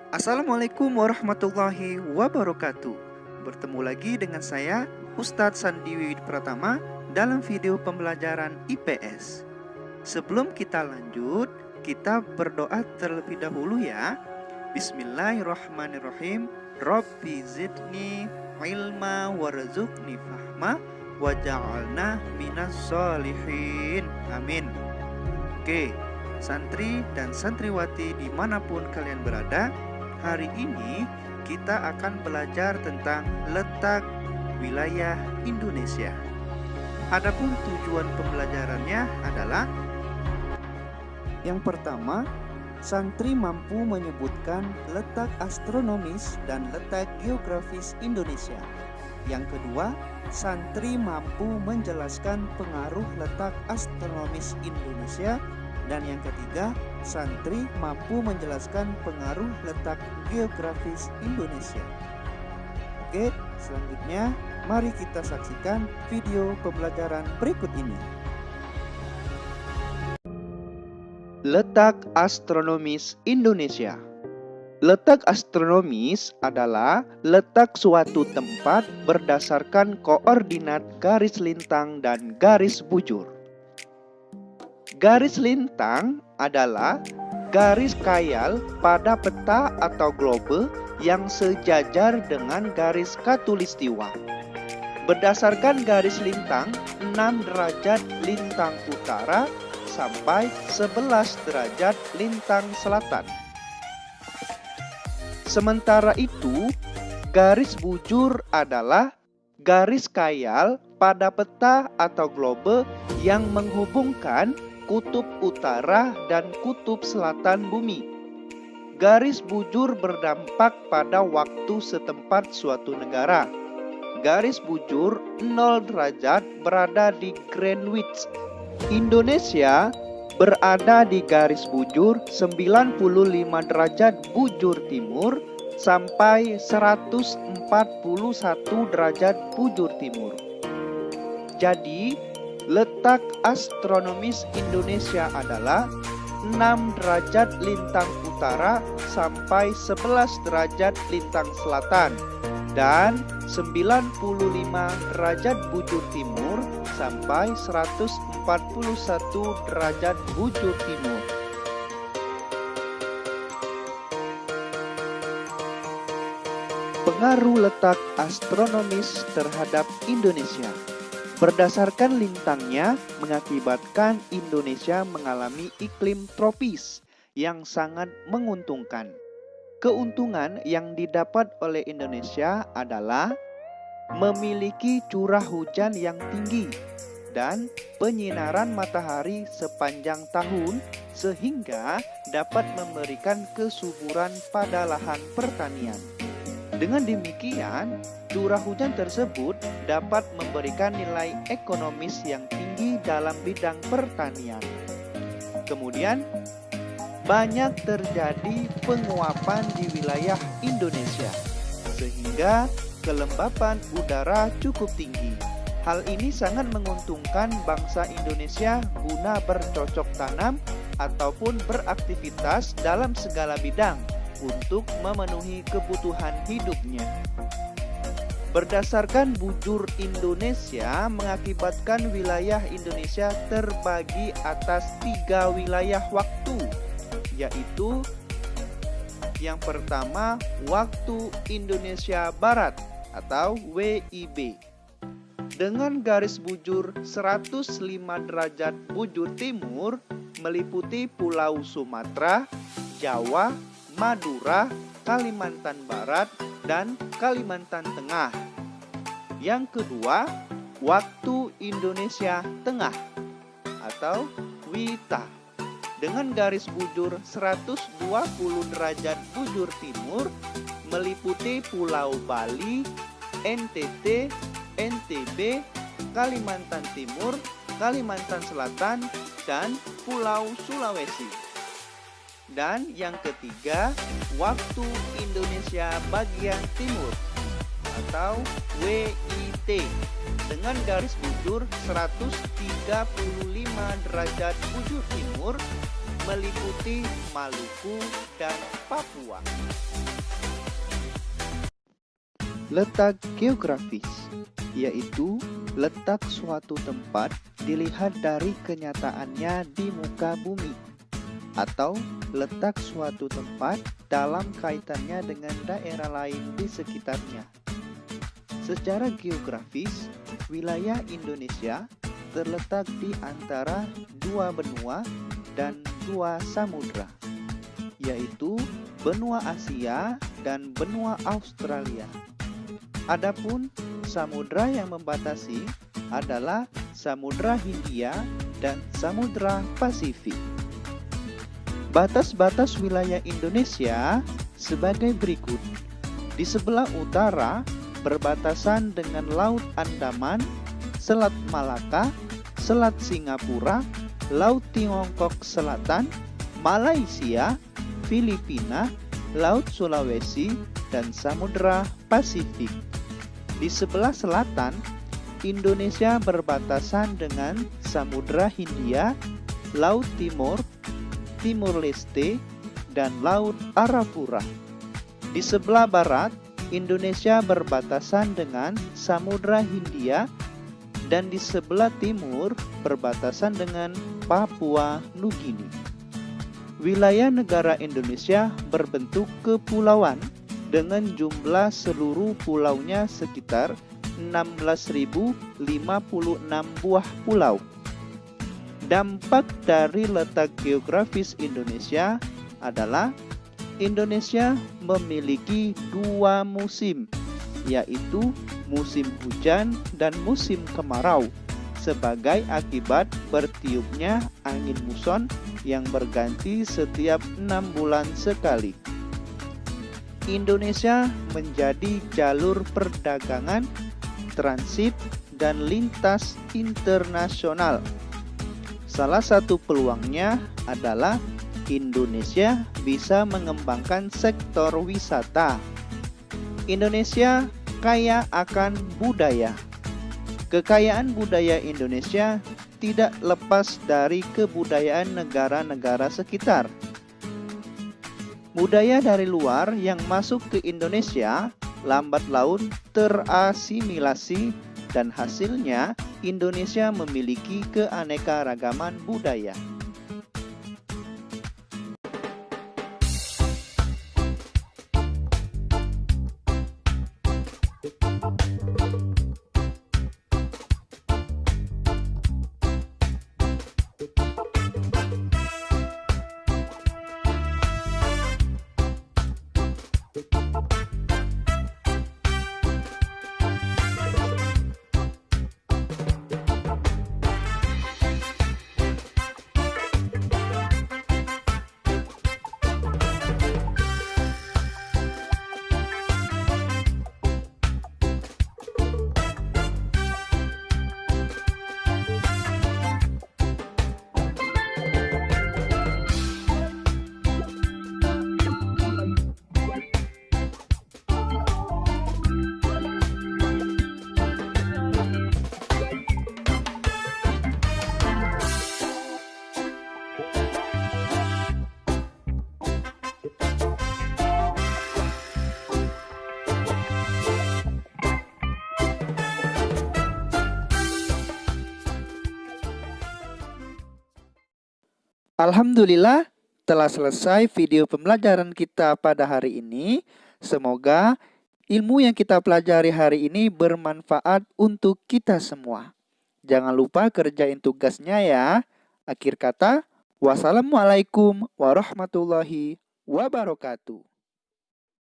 Assalamualaikum warahmatullahi wabarakatuh. Bertemu lagi dengan saya, Ustadz Sandi Wiwid Pratama, dalam video pembelajaran IPS. Sebelum kita lanjut, kita berdoa terlebih dahulu ya. Bismillahirrahmanirrahim. Rabbi zidni ilma warzuqni fahma waja'alna minas sholihin. Amin. Oke, santri dan santriwati dimanapun kalian berada, hari ini kita akan belajar tentang letak wilayah Indonesia. Adapun tujuan pembelajarannya adalah: yang pertama, santri mampu menyebutkan letak astronomis dan letak geografis Indonesia. Yang kedua, santri mampu menjelaskan pengaruh letak astronomis Indonesia. Dan yang ketiga, santri mampu menjelaskan pengaruh letak geografis Indonesia. Oke, selanjutnya mari kita saksikan video pembelajaran berikut ini. Letak astronomis Indonesia. Letak astronomis adalah letak suatu tempat berdasarkan koordinat garis lintang dan garis bujur. Garis lintang adalah garis khayal pada peta atau globe yang sejajar dengan garis khatulistiwa. Berdasarkan garis lintang, 6 derajat lintang utara sampai 11 derajat lintang selatan. Sementara itu, garis bujur adalah garis khayal pada peta atau globe yang menghubungkan kutub utara dan kutub selatan bumi. Garis bujur berdampak pada waktu setempat suatu negara. Garis bujur 0 derajat berada di Greenwich. Indonesia berada di garis bujur 95 derajat bujur timur sampai 141 derajat bujur timur. Jadi, letak astronomis Indonesia adalah 6 derajat lintang utara sampai 11 derajat lintang selatan dan 95 derajat bujur timur sampai 141 derajat bujur timur. Pengaruh letak astronomis terhadap Indonesia. Berdasarkan lintangnya mengakibatkan Indonesia mengalami iklim tropis yang sangat menguntungkan. Keuntungan yang didapat oleh Indonesia adalah memiliki curah hujan yang tinggi dan penyinaran matahari sepanjang tahun sehingga dapat memberikan kesuburan pada lahan pertanian. Dengan demikian, curah hujan tersebut dapat memberikan nilai ekonomis yang tinggi dalam bidang pertanian. Kemudian, banyak terjadi penguapan di wilayah Indonesia, sehingga kelembapan udara cukup tinggi. Hal ini sangat menguntungkan bangsa Indonesia guna bercocok tanam ataupun beraktivitas dalam segala bidang untuk memenuhi kebutuhan hidupnya. Berdasarkan bujur Indonesia mengakibatkan wilayah Indonesia terbagi atas 3 wilayah waktu, yaitu yang pertama waktu Indonesia Barat atau WIB dengan garis bujur 105 derajat bujur timur meliputi Pulau Sumatera, Jawa, Madura, Kalimantan Barat, dan Kalimantan Tengah. Yang kedua, waktu Indonesia Tengah atau WITA dengan garis bujur 120 derajat bujur timur meliputi Pulau Bali, NTT, NTB, Kalimantan Timur, Kalimantan Selatan, dan Pulau Sulawesi. Dan yang ketiga, waktu Indonesia bagian timur atau WIT dengan garis bujur 135 derajat bujur timur meliputi Maluku dan Papua. Letak geografis, yaitu letak suatu tempat dilihat dari kenyataannya di muka bumi, atau letak suatu tempat dalam kaitannya dengan daerah lain di sekitarnya. Secara geografis, wilayah Indonesia terletak di antara dua benua dan dua samudra, yaitu benua Asia dan benua Australia. Adapun samudra yang membatasi adalah Samudra Hindia dan Samudra Pasifik. Batas-batas wilayah Indonesia sebagai berikut. Di sebelah utara berbatasan dengan Laut Andaman, Selat Malaka, Selat Singapura, Laut Tiongkok Selatan, Malaysia, Filipina, Laut Sulawesi, dan Samudra Pasifik. Di sebelah selatan, Indonesia berbatasan dengan Samudra Hindia, Laut Timur, Timur Leste, dan Laut Arafura. Di sebelah barat, Indonesia berbatasan dengan Samudra Hindia, dan di sebelah timur berbatasan dengan Papua Nugini. Wilayah negara Indonesia berbentuk kepulauan dengan jumlah seluruh pulaunya sekitar 16.056 buah pulau. Dampak dari letak geografis Indonesia adalah Indonesia memiliki dua musim, yaitu musim hujan dan musim kemarau, sebagai akibat bertiupnya angin muson yang berganti setiap 6 bulan sekali. Indonesia menjadi jalur perdagangan, transit, dan lintas internasional. Salah satu peluangnya adalah Indonesia bisa mengembangkan sektor wisata. Indonesia kaya akan budaya. Kekayaan budaya Indonesia tidak lepas dari kebudayaan negara-negara sekitar. Budaya dari luar yang masuk ke Indonesia lambat laun terasimilasi dan hasilnya Indonesia memiliki keanekaragaman budaya. Alhamdulillah, telah selesai video pembelajaran kita pada hari ini. Semoga ilmu yang kita pelajari hari ini bermanfaat untuk kita semua. Jangan lupa kerjain tugasnya ya. Akhir kata, wassalamualaikum warahmatullahi wabarakatuh.